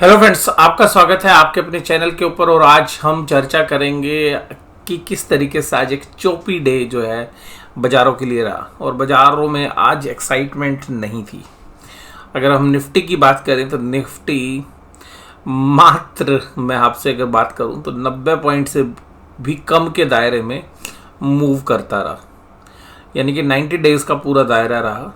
Hello friends, आपका स्वागत है आपके अपने चैनल के ऊपर। और आज हम चर्चा करेंगे कि किस तरीके से आज एक चोपी डे जो है बाज़ारों के लिए रहा और बाज़ारों में आज एक्साइटमेंट नहीं थी। अगर हम निफ्टी की बात करें तो निफ्टी मात्र, मैं आपसे अगर बात करूं तो 90 पॉइंट से भी कम के दायरे में मूव करता रहा, यानी कि 90 डेज का पूरा दायरा रहा।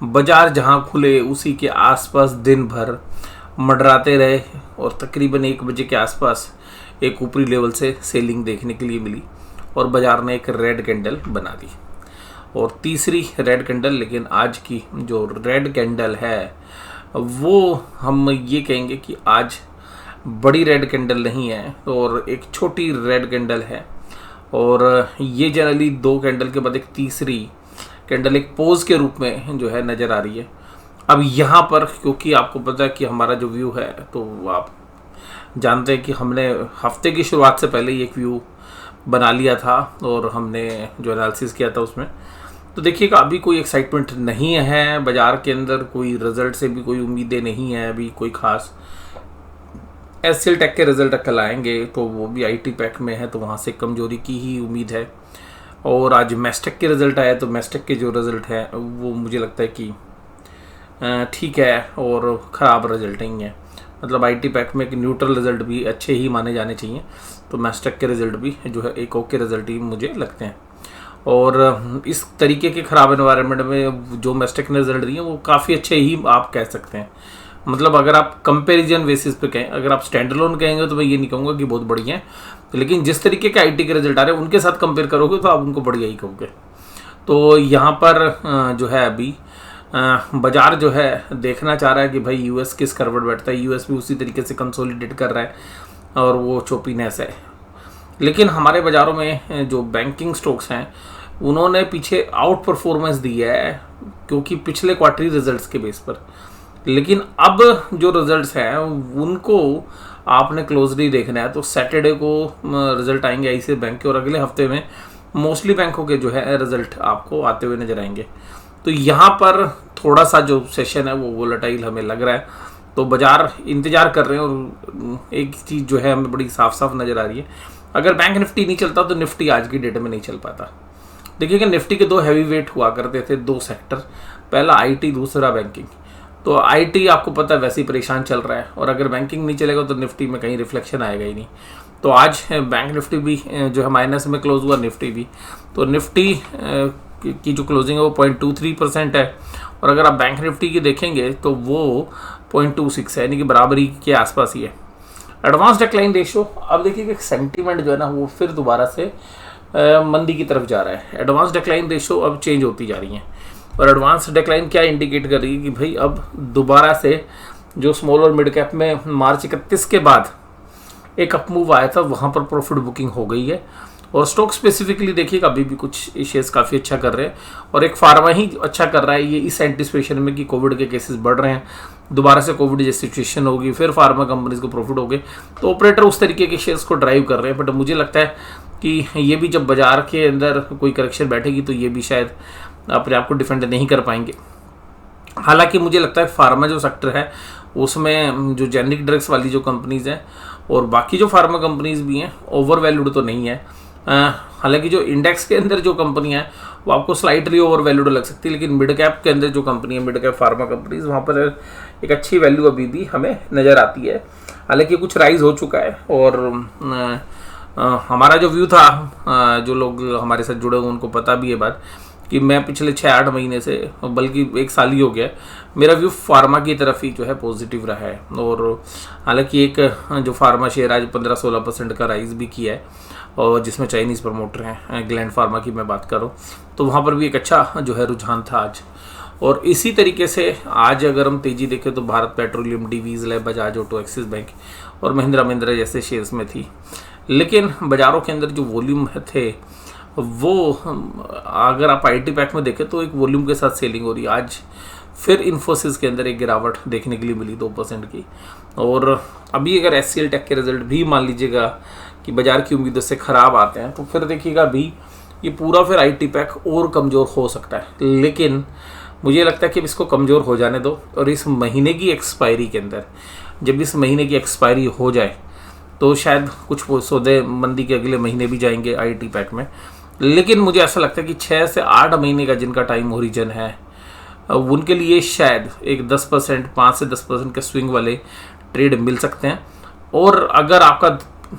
बाज़ार जहां खुले उसी के आसपास दिन भर मंडराते रहे और तकरीबन 1 बजे के आसपास एक ऊपरी लेवल से सेलिंग देखने के लिए मिली और बाज़ार ने एक रेड कैंडल बना दी और तीसरी रेड कैंडल। लेकिन आज की जो रेड कैंडल है वो हम ये कहेंगे कि आज बड़ी रेड कैंडल नहीं है और एक छोटी रेड कैंडल है। और ये जनरली 2 कैंडल के बाद एक तीसरी कैंडल एक पोज के रूप में जो है नज़र आ रही है। अब यहाँ पर क्योंकि आपको पता है कि हमारा जो व्यू है, तो आप जानते हैं कि हमने हफ्ते की शुरुआत से पहले ही एक व्यू बना लिया था और हमने जो एनालिसिस किया था उसमें तो देखिएगा अभी कोई एक्साइटमेंट नहीं है बाज़ार के अंदर, कोई रिजल्ट से भी कोई उम्मीदें नहीं है अभी कोई खास। एचसीएल टेक के रिजल्ट कल आएंगे तो वो भी आईटी पैक में है, तो वहाँ से कमजोरी की ही उम्मीद है। और आज मैस्टेक के रिजल्ट आए तो मैस्टेक के जो रिजल्ट है वो मुझे लगता है कि ठीक है और ख़राब रिजल्ट नहीं है। मतलब आईटी पैक में एक न्यूट्रल रिजल्ट भी अच्छे ही माने जाने चाहिए, तो मैस्टेक के रिजल्ट भी जो है एक ओके रिजल्ट ही मुझे लगते हैं। और इस तरीके के ख़राब एनवायरनमेंट में जो मैस्टेक ने रिजल्ट दिए वो काफ़ी अच्छे ही आप कह सकते हैं। मतलब अगर आप कंपैरिजन बेसिस पे कहें, अगर आप स्टैंड अलोन कहेंगे तो मैं ये नहीं कहूँगा कि बहुत बढ़िया है, लेकिन जिस तरीके के आईटी के रिजल्ट आ रहे हैं उनके साथ कंपेयर करोगे तो आप उनको बढ़िया ही कहोगे। तो यहाँ पर जो है अभी बाजार जो है देखना चाह रहा है कि भाई यूएस किस करवट बैठता है। यूएस भी उसी तरीके से कंसोलिडेट कर रहा है और वो चोपीनेस है। लेकिन हमारे बाज़ारों में जो बैंकिंग स्टॉक्स हैं उन्होंने पीछे आउट परफॉर्मेंस दी है क्योंकि पिछले क्वार्टरी रिजल्ट्स के बेस पर। लेकिन अब जो रिजल्ट्स हैं उनको आपने क्लोजली देखना है, तो सैटरडे को रिजल्ट आएंगे आईसीआईसीआई बैंक के और अगले हफ्ते में मोस्टली बैंकों के जो है रिजल्ट आपको आते हुए नजर आएंगे। तो यहाँ पर थोड़ा सा जो सेशन है वो वोलेटाइल हमें लग रहा है, तो बाजार इंतजार कर रहे हैं। और एक चीज़ जो है हमें बड़ी साफ साफ नज़र आ रही है, अगर बैंक निफ्टी नहीं चलता तो निफ्टी आज की डेट में नहीं चल पाता। देखिएगा निफ्टी के 2 हैवी वेट हुआ करते थे, 2 सेक्टर, पहला आईटी दूसरा बैंकिंग। तो आईटी आपको पता है वैसे ही परेशान चल रहा है और अगर बैंकिंग नहीं चलेगा तो निफ्टी में कहीं रिफ्लेक्शन आएगा ही नहीं। तो आज बैंक निफ्टी भी जो है माइनस में क्लोज हुआ, निफ्टी भी। तो निफ्टी की जो क्लोजिंग है वो 0.23% है और अगर आप बैंक निफ्टी की देखेंगे तो वो 0.26 है, यानी कि बराबरी के आसपास ही है। एडवांस डिक्लाइन रेशियो, अब देखिए सेंटीमेंट जो है ना वो फिर दोबारा से मंदी की तरफ जा रहा है। एडवांस डिक्लाइन रेशियो अब चेंज होती जा रही है और एडवांस डिक्लाइन क्या इंडिकेट कर रही है कि भाई अब दोबारा से जो स्मॉल और मिड कैप में मार्च 31 के बाद एक अपमूव आया था वहाँ पर प्रॉफिट बुकिंग हो गई है। और स्टॉक स्पेसिफिकली देखिएगा अभी भी कुछ शेयर्स काफ़ी अच्छा कर रहे हैं और एक फार्मा ही अच्छा कर रहा है, ये इस एंटिसिपेशन में कि कोविड के केसेस बढ़ रहे हैं, दोबारा से कोविड जैसी सिचुएशन होगी, फिर फार्मा कंपनीज को प्रॉफिट होगे, तो ऑपरेटर उस तरीके के शेयर्स को ड्राइव कर रहे हैं। बट मुझे लगता है कि ये भी जब बाजार के अंदर कोई करेक्शन बैठेगी तो ये भी शायद अपने आप को डिफेंड नहीं कर पाएंगे। हालांकि मुझे लगता है फार्मा जो सेक्टर है उसमें जो जेनरिक ड्रग्स वाली जो कंपनीज हैं और बाकी जो फार्मा कंपनीज भी हैं ओवर वैल्यूड तो नहीं है। हालांकि जो इंडेक्स के अंदर जो कंपनियां हैं वो आपको स्लाइटली ओवर वैल्यूड लग सकती है, लेकिन मिड कैप के अंदर जो कंपनी है, मिड कैप फार्मा कंपनीज, वहाँ पर एक अच्छी वैल्यू अभी भी हमें नज़र आती है। हालांकि कुछ राइज हो चुका है और हमारा जो व्यू था, जो लोग हमारे साथ जुड़े हुए उनको पता भी है बात कि मैं पिछले 6-8 महीने से, बल्कि 1 साल ही हो गया, मेरा व्यू फार्मा की तरफ ही जो है पॉजिटिव रहा है। और हालांकि एक जो फार्मा शेयर आज 15-16% का राइज भी किया है और जिसमें चाइनीज़ प्रमोटर हैं, ग्लैंड फार्मा की मैं बात करूं, तो वहाँ पर भी एक अच्छा जो है रुझान था आज। और इसी तरीके से आज अगर हम तेज़ी देखें तो Bharat petroleum, Divi's, Bajaj auto, Axis bank और महिंद्रा जैसे शेयर्स में थी। लेकिन बाज़ारों के अंदर जो वॉल्यूम थे वो, अगर आप आईटी पैक में देखें तो एक वॉल्यूम के साथ सेलिंग हो रही है। आज फिर इन्फोसिस के अंदर एक गिरावट देखने के लिए मिली 2% की। और अभी अगर एचसीएल टेक के रिजल्ट भी मान लीजिएगा कि बाजार की उम्मीदों से ख़राब आते हैं तो फिर देखिएगा अभी ये पूरा फिर आईटी पैक और कमज़ोर हो सकता है। लेकिन मुझे लगता है कि इसको कमज़ोर हो जाने दो और इस महीने की एक्सपायरी के अंदर जब इस महीने की एक्सपायरी हो जाए तो शायद कुछ सौदे मंदी के अगले महीने भी जाएंगे आईटी पैक में। लेकिन मुझे ऐसा लगता है कि 6 से 8 महीने का जिनका टाइम ओरिजिन है उनके लिए शायद एक 10%, 5 से 10% के स्विंग वाले ट्रेड मिल सकते हैं। और अगर आपका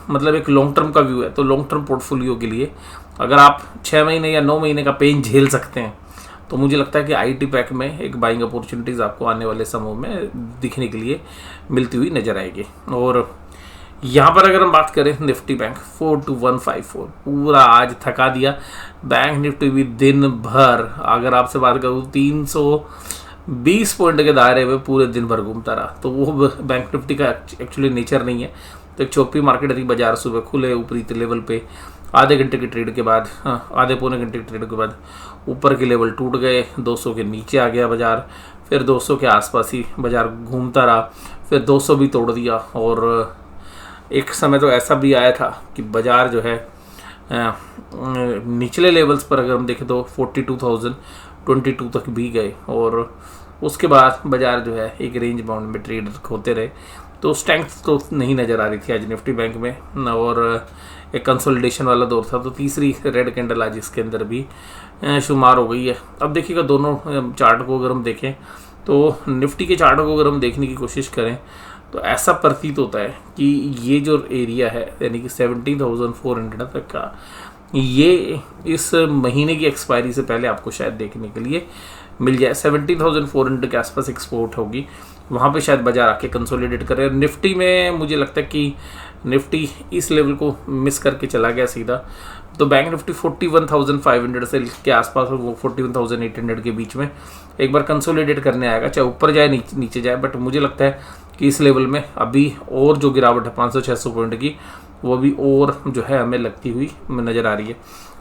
मतलब एक लॉन्ग टर्म का व्यू है तो लॉन्ग टर्म पोर्टफोलियो के लिए अगर आप 6 महीने या 9 महीने का पेन झेल सकते हैं तो मुझे लगता है कि आईटी पैक में एक बाइंग अपॉर्चुनिटीज़ आपको आने वाले समय में दिखने के लिए मिलती हुई नजर आएगी। और यहाँ पर अगर हम बात करें निफ्टी बैंक 42154 पूरा आज थका दिया। बैंक निफ्टी भी दिन भर अगर आपसे बात करूँ 320 पॉइंट के दायरे में पूरे दिन भर घूमता रहा। तो वो बैंक निफ्टी का एक्चुअली नेचर नहीं है। तो एक चौपी मार्केट थी, बाजार सुबह खुले ऊपरी लेवल पे आधे घंटे के ट्रेड के बाद आधे पौने घंटे के ट्रेड के बाद ऊपर के लेवल टूट गए, 200 के नीचे आ गया बाजार, फिर 200 के आसपास ही बाजार घूमता रहा, फिर 200 भी तोड़ दिया। और एक समय तो ऐसा भी आया था कि बाजार जो है निचले लेवल्स पर अगर हम देखें तो 42,022 तक भी गए और उसके बाद बाजार जो है एक रेंज बाउंड में ट्रेड होते रहे। तो स्ट्रेंथ तो नहीं नज़र आ रही थी आज निफ्टी बैंक में और एक कंसोलिडेशन वाला दौर था। तो तीसरी रेड कैंडल आज इसके अंदर भी शुमार हो गई है। अब देखिएगा दोनों चार्ट को अगर हम देखें तो निफ्टी के चार्ट को अगर हम देखने की कोशिश करें तो ऐसा प्रतीत होता है कि ये जो एरिया है यानी कि 17,400 तक का ये इस महीने की एक्सपायरी से पहले आपको शायद देखने के लिए मिल जाए। 17,400 के आसपास एक्सपोर्ट होगी, वहाँ पे शायद बाजार आके कंसोलिडेट करे। निफ्टी में मुझे लगता है कि निफ्टी इस लेवल को मिस करके चला गया सीधा। तो बैंक निफ्टी 41,500 से के आसपास वो 41,800 के बीच में एक बार कंसोलिडेट करने आएगा, चाहे ऊपर जाए नीचे जाए। बट मुझे लगता है कि इस लेवल में अभी और जो गिरावट है 500-600 पॉइंट की वो भी और जो है हमें लगती हुई नज़र आ रही है।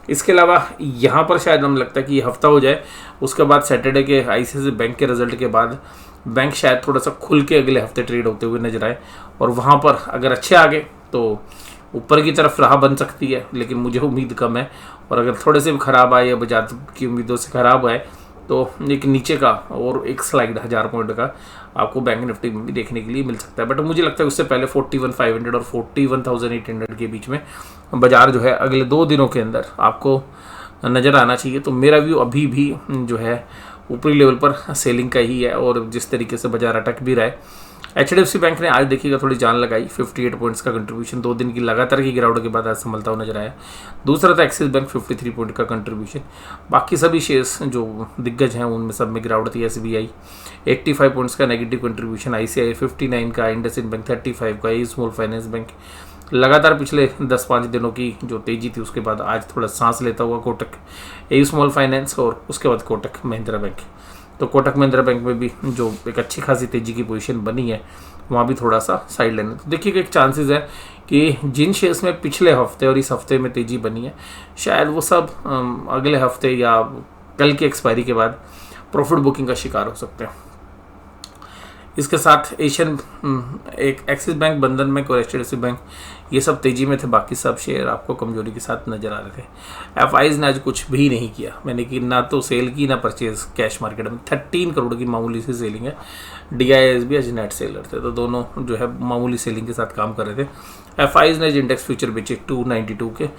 इसके अलावा यहाँ पर शायद हमें लगता है कि ये हफ्ता हो जाए, उसके बाद सैटरडे के आईसीआईसीआई बैंक के रिजल्ट के बाद बैंक शायद थोड़ा सा खुल के अगले हफ्ते ट्रेड होते हुए नजर आए और वहाँ पर अगर अच्छे आ गए तो ऊपर की तरफ राह बन सकती है। लेकिन मुझे उम्मीद कम है और अगर थोड़े से भी खराब आए या बाजार की उम्मीदों से खराब आए तो एक नीचे का और एक स्लाइड 1000 पॉइंट का आपको बैंक निफ्टी में भी देखने के लिए मिल सकता है। बट मुझे लगता है उससे पहले 41,500 और 41,800 के बीच में बाजार जो है अगले 2 दिनों के अंदर आपको नज़र आना चाहिए। तो मेरा व्यू अभी भी जो है ऊपरी लेवल पर सेलिंग का ही है और जिस तरीके से बाजार अटक भी रहा है। HDFC बैंक ने आज देखिएगा थोड़ी जान लगाई, 58 पॉइंट्स का कंट्रीब्यूशन 2 दिन की लगातार की गिरावट के बाद आज संभलता हुआ नजर आया। दूसरा था एक्सिस बैंक 53 पॉइंट का कंट्रीब्यूशन। बाकी सभी शेयर्स जो दिग्गज हैं उनमें सब में गिरावट थी। SBI 85 पॉइंट्स का नेगेटिव कंट्रीब्यूशन, ICICI 59 का, इंडसइंड बैंक 35 का, स्मॉल फाइनेंस बैंक लगातार पिछले 10-5 दिनों की जो तेजी थी उसके बाद आज थोड़ा सांस लेता हुआ कोटक, स्मॉल फाइनेंस और उसके बाद कोटक महिंद्रा बैंक। तो कोटक महिंद्रा बैंक में भी जो एक अच्छी खासी तेजी की पोजीशन बनी है वहाँ भी थोड़ा सा साइड लेना। तो देखिए एक चांसेस है कि जिन शेयर्स में पिछले हफ्ते और इस हफ्ते में तेजी बनी है शायद वो सब अगले हफ्ते या कल की एक्सपायरी के बाद प्रॉफिट बुकिंग का शिकार हो सकते हैं। इसके साथ एशियन एक एक्सिस बैंक, बंधन बैंक और HDFC बैंक ये सब तेजी में थे। बाकी सब शेयर आपको कमजोरी के साथ नजर आ रहे थे। FIs ने आज कुछ भी नहीं किया, मैंने कि ना तो सेल की ना परचेज कैश मार्केट में। 13 करोड़ की मामूली सी सेलिंग है। DIIs भी आज नेट सेलर थे तो दोनों जो है मामूली सेलिंग के साथ काम कर रहे थे। FIs ने इंडेक्स फ्यूचर बेचे 292 के,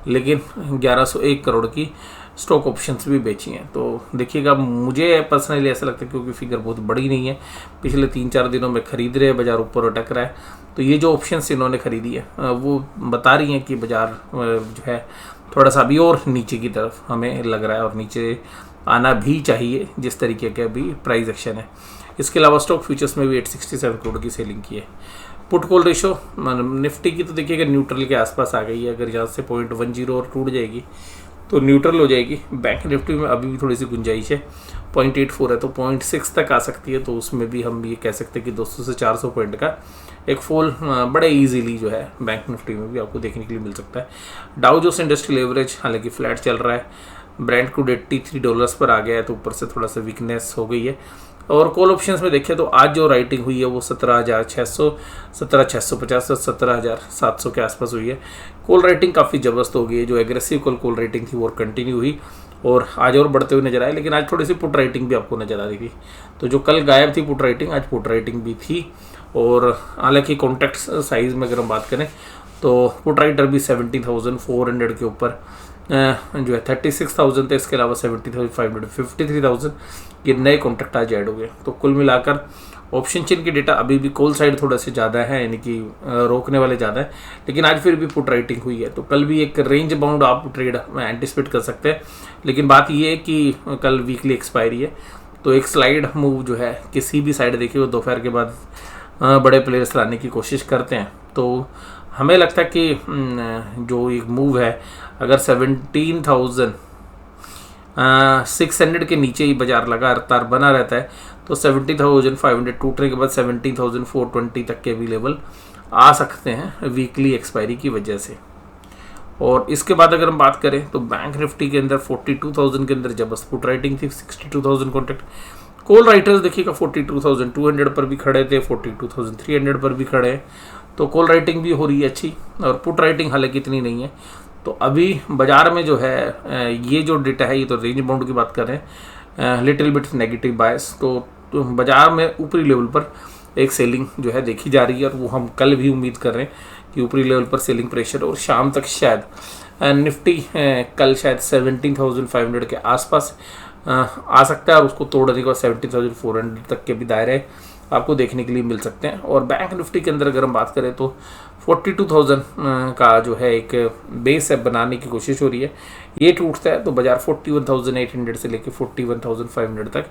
लेकिन 1101 करोड़ की स्टॉक ऑप्शंस भी बेची हैं। तो देखिएगा मुझे पर्सनली ऐसा लगता है क्योंकि फिगर बहुत बड़ी नहीं है, पिछले 3-4 दिनों में खरीद रहे हैं, बाजार ऊपर अटक रहा है। तो ये जो ऑप्शंस इन्होंने खरीदी है वो बता रही हैं कि बाजार जो है थोड़ा सा अभी और नीचे की तरफ हमें लग रहा है और नीचे आना भी चाहिए जिस तरीके के अभी प्राइस एक्शन है। इसके अलावा स्टॉक फ्यूचर्स में भी 867 करोड़ की सेलिंग की है। पुट कॉल रेशो निफ्टी की तो देखिएगा न्यूट्रल के आसपास आ गई है। अगर यहाँ से 0.10 और टूट जाएगी तो न्यूट्रल हो जाएगी। बैंक निफ्टी में अभी भी थोड़ी सी गुंजाइश है, 0.84 है तो 0.6 तक आ सकती है। तो उसमें भी हम ये कह सकते हैं कि 200 से 400 पॉइंट का एक फॉल बड़े इजीली जो है बैंक निफ्टी में भी आपको देखने के लिए मिल सकता है। डाउ जोन्स इंडस्ट्रियल एवरेज हालांकि फ्लैट चल रहा है, ब्रेंट क्रूड $83 पर आ गया है तो ऊपर से थोड़ा सा वीकनेस हो गई है। और कॉल ऑप्शंस में देखें तो आज जो राइटिंग हुई है वो 17,600, 17,650 और 17,700 के आसपास हुई है। कॉल राइटिंग काफ़ी ज़बरदस्त हो गई है। जो एग्रेसिव कॉल राइटिंग थी वो कंटिन्यू हुई और आज और बढ़ते हुए नजर आए। लेकिन आज थोड़ी सी पुट राइटिंग भी आपको नजर आ रही थी। तो जो कल गायब थी पुट राइटिंग, आज पुट राइटिंग भी थी और हालांकि कॉन्ट्रैक्ट साइज में अगर हम बात करें तो पुट राइटर भी 70,400 के ऊपर जो है 36,000 थे, इसके अलावा 70,500, 53,000 ये नए कॉन्ट्रैक्ट आज ऐड हो गए। तो कुल मिलाकर ऑप्शन चेन की डेटा अभी भी कॉल साइड थोड़ा से ज़्यादा है, यानी कि रोकने वाले ज़्यादा है, लेकिन आज फिर भी पुट राइटिंग हुई है। तो कल भी एक रेंज बाउंड आप ट्रेड में एंटिसिपेट कर सकते हैं, लेकिन बात ये है कि कल वीकली एक्सपायरी है, तो एक स्लाइड मूव जो है किसी भी साइड देखिए वो दोपहर के बाद बड़े प्लेयर्स लाने की कोशिश करते हैं। तो हमें लगता है कि जो एक मूव है अगर 17,600 के नीचे ही बाजार लगातार बना रहता है तो 70,500 टूटने के बाद 17,420 तक के भी लेवल आ सकते हैं वीकली एक्सपायरी की वजह से। और इसके बाद अगर हम बात करें तो बैंक निफ्टी के अंदर 42,000 के अंदर जबरदस्त पुट राइटिंग थी, 62,000 कॉन्ट्रैक्ट। कॉल राइटर्स देखिएगा 42,200 पर भी खड़े थे, 42,300 पर भी खड़े हैं, तो कॉल राइटिंग भी हो रही है अच्छी, और पुट राइटिंग हालांकि इतनी नहीं है। तो अभी बाजार में जो है ये जो डेटा है ये तो रेंज बाउंड की बात कर रहे हैं, लिटिल बिट नेगेटिव बायस। तो बाजार में ऊपरी लेवल पर एक सेलिंग जो है देखी जा रही है, और वो हम कल भी उम्मीद कर रहे हैं कि ऊपरी लेवल पर सेलिंग प्रेशर, और शाम तक शायद निफ्टी कल शायद 17,500 के आसपास आ सकता है, और उसको तोड़ने के बाद 17,400 तक के भी दायरे आपको देखने के लिए मिल सकते हैं। और बैंक निफ्टी के अंदर अगर हम बात करें तो 42,000 का जो है एक बेस है बनाने की कोशिश हो रही है, ये टूटता है तो बाजार 41,800 से लेकर 41,500 तक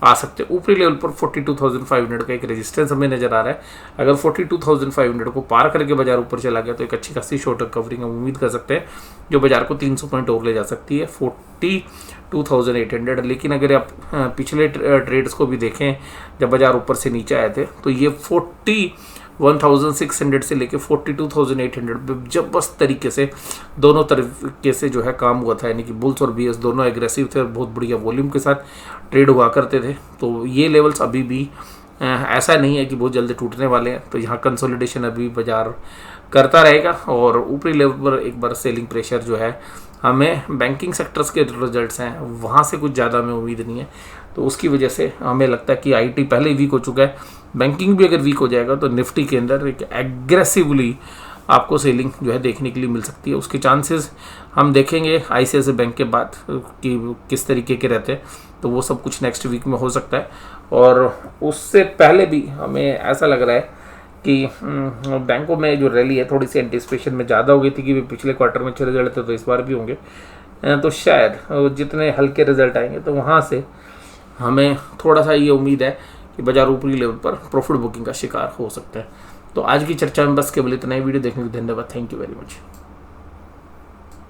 आ सकते हैं। ऊपरी लेवल पर 42,500 का एक रेजिस्टेंस हमें नजर आ रहा है, अगर 42,500 को पार करके बाजार ऊपर चला गया तो एक अच्छी खासी शॉर्ट कवरिंग हम उम्मीद कर सकते हैं, जो बाजार को 300 पॉइंट और ले जा सकती है 42,800। लेकिन अगर आप पिछले ट्रेड्स को भी देखें जब बाजार ऊपर से नीचे आए थे तो ये 41,600 से लेके 42,800 जबरदस्त तरीके से दोनों तरीके से जो है काम हुआ था, यानी कि बुल्स और बीएस दोनों एग्रेसिव थे और बहुत बढ़िया वॉल्यूम के साथ ट्रेड हुआ करते थे। तो ये लेवल्स अभी भी ऐसा नहीं है कि बहुत जल्दी टूटने वाले हैं, तो यहाँ कंसोलिडेशन अभी बाजार करता रहेगा, और ऊपरी लेवल पर एक बार सेलिंग प्रेशर जो है हमें बैंकिंग सेक्टर्स के रिजल्ट्स हैं वहाँ से कुछ ज़्यादा हमें उम्मीद नहीं है, तो उसकी वजह से हमें लगता है कि आईटी पहले ही वीक हो चुका है, बैंकिंग भी अगर वीक हो जाएगा तो निफ्टी के अंदर एक एग्रेसिवली आपको सेलिंग जो है देखने के लिए मिल सकती है। उसके चांसेस हम देखेंगे आईसीआईसीआई बैंक के बाद कि किस तरीके के रहते हैं, तो वो सब कुछ नेक्स्ट वीक में हो सकता है। और उससे पहले भी हमें ऐसा लग रहा है कि बैंकों में जो रैली है थोड़ी सी एंटिसिपेशन में ज़्यादा हो गई थी कि वे पिछले क्वार्टर में अच्छे रिजल्ट थे तो इस बार भी होंगे, तो शायद जितने हल्के रिजल्ट आएंगे तो वहाँ से हमें थोड़ा सा ये उम्मीद है कि बाजार ऊपरी लेवल पर प्रॉफिट बुकिंग का शिकार हो सकता है। तो आज की चर्चा में बस केवल इतना ही। वीडियो देखने के लिए धन्यवाद। Thank you very much.